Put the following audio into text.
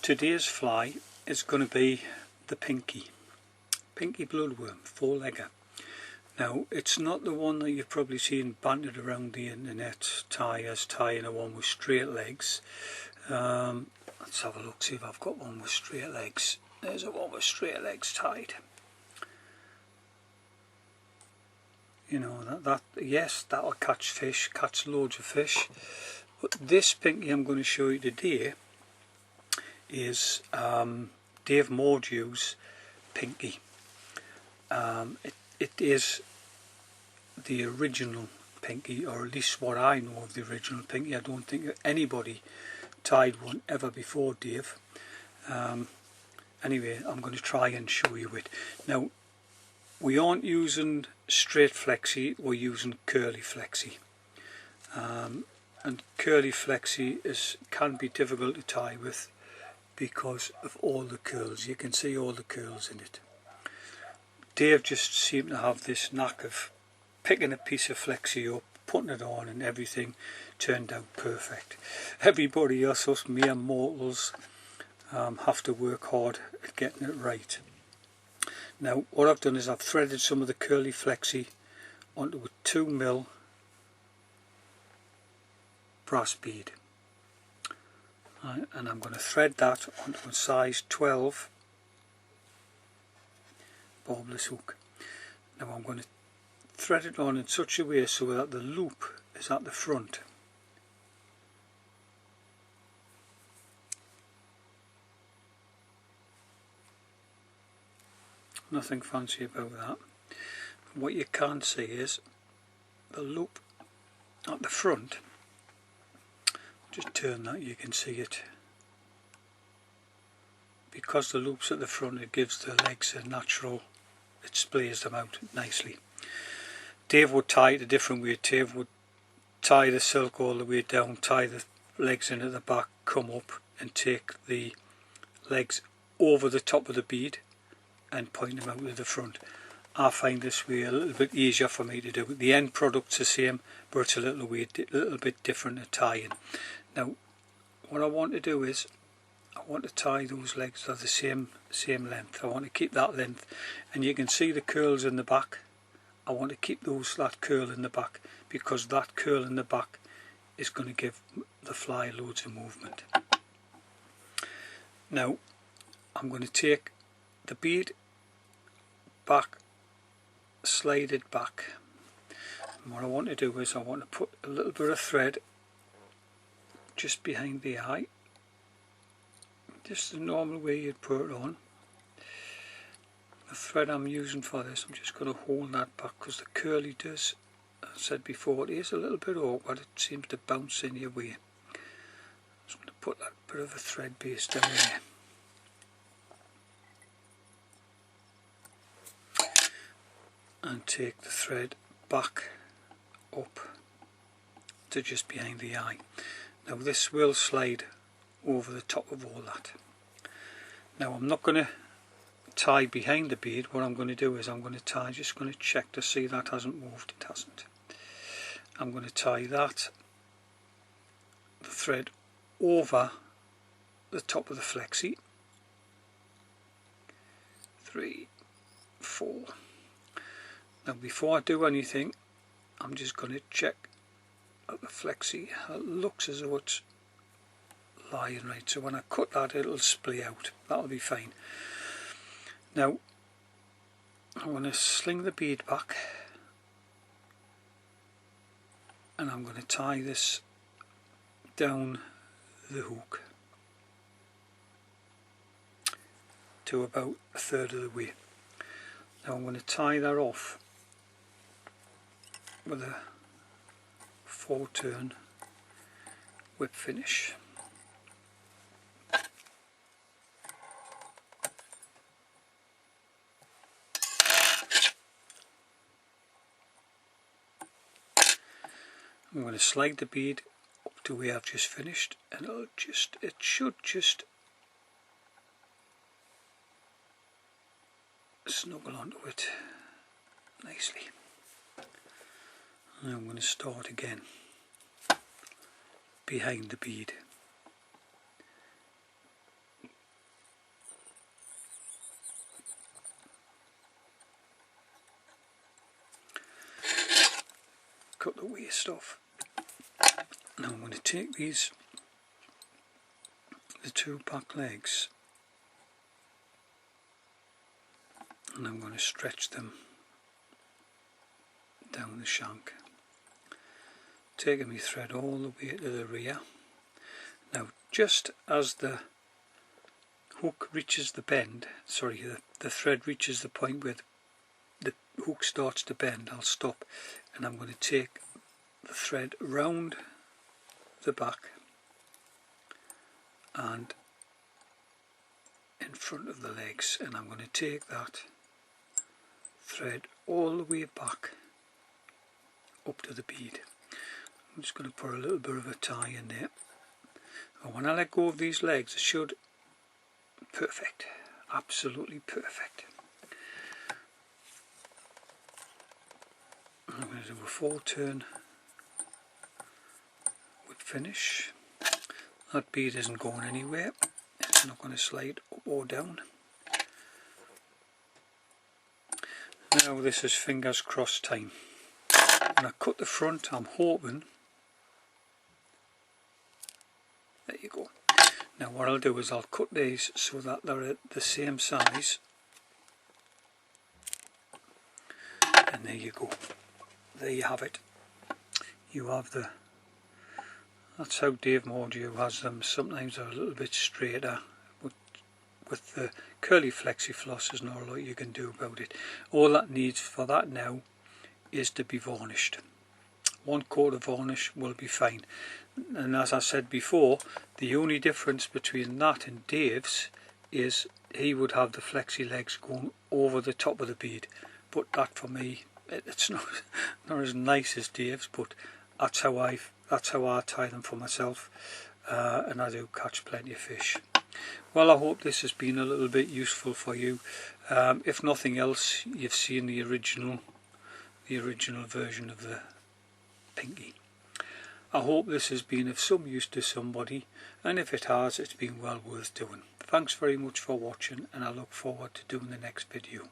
Today's fly is going to be the pinky bloodworm, 4-legger. Now it's not the one that you've probably seen bantered around the internet, tying a one with straight legs. Let's have a look, see if I've got one with straight legs. There's a one with straight legs tied. You know, yes, that'll catch fish, catch loads of fish. But this pinky I'm going to show you today is Dave Mordew's pinky. It is the original pinky, or at least what I know of the original pinky. I don't think anybody tied one ever before Dave. Anyway, I'm going to try and show you it. Now, we aren't using straight flexi, we're using curly flexi. And curly flexi can be difficult to tie with because of all the curls. You can see all the curls in it. Dave just seemed to have this knack of picking a piece of flexi up, putting it on, and everything turned out perfect. Everybody else, us mere mortals, have to work hard at getting it right. Now what I've done is I've threaded some of the curly flexi onto a 2mm brass bead, right, and I'm going to thread that onto a size 12 barbless hook. Now I'm going to thread it on in such a way so that the loop is at the front. Nothing fancy about that. What you can see is the loop at the front. Just turn that, you can see it. Because the loop's at the front, it gives the legs a natural, it splays them out nicely. Dave would tie it a different way. Dave would tie the silk all the way down, tie the legs in at the back, come up and take the legs over the top of the bead and point them out to the front. I find this way a little bit easier for me to do. The end product's the same, but it's a little bit different at tying. Now what I want to do is I want to tie those legs to the same length. I want to keep that length, and you can see the curls in the back. I want to keep that curl in the back, because that curl in the back is going to give the fly loads of movement. Now I'm going to take the bead back, slide it back, and what I want to do is I want to put a little bit of thread just behind the eye, just the normal way you'd put it on. The thread I'm using for this, I'm just going to hold that back because the curly does, as I said before, it is a little bit awkward. It seems to bounce in your way. Just going to put that bit of a thread base down there. And take the thread back up to just behind the eye. Now this will slide over the top of all that. Now I'm not going to tie behind the bead. What I'm going to do is I'm going to tie, just going to check to see that hasn't moved. It hasn't. I'm going to tie the thread over the top of the flexi. 3, 4. Now before I do anything, I'm just going to check that the flexi looks as though it's lying right, so when I cut that it'll splay out. That'll be fine. Now I'm going to sling the bead back, and I'm going to tie this down the hook to about 1/3 of the way. Now I'm going to tie that off with a 4-turn whip finish. I'm going to slide the bead up to where I've just finished, and it should just snuggle onto it nicely. And I'm going to start again behind the bead. the waste off. Now I'm going to take these, the two back legs, and I'm going to stretch them down the shank, taking my thread all the way to the rear. Now just as the hook reaches the bend, sorry, the thread reaches the point where the hook starts to bend, I'll stop, and I'm going to take the thread round the back and in front of the legs, and I'm going to take that thread all the way back up to the bead. I'm just going to put a little bit of a tie in there, and when I let go of these legs it should, perfect, absolutely perfect. I'm going to do a full turn with finish. That bead isn't going anywhere, it's not going to slide up or down. Now this is fingers crossed time. When I cut the front, I'm hoping, there you go. Now what I'll do is I'll cut these so that they're at the same size, and there you go. There you have it. You have the, that's how Dave Mordew has them. Sometimes they're a little bit straighter, but with the curly flexi floss there's not a lot you can do about it. All that needs for that now is to be varnished. One coat of varnish will be fine. And as I said before, the only difference between that and Dave's is he would have the flexi legs going over the top of the bead, but that for me, it's not as nice as Dave's, but that's how I tie them for myself, and I do catch plenty of fish. Well, I hope this has been a little bit useful for you. If nothing else, you've seen the original version of the Pinky. I hope this has been of some use to somebody, and if it has, it's been well worth doing. Thanks very much for watching, and I look forward to doing the next video.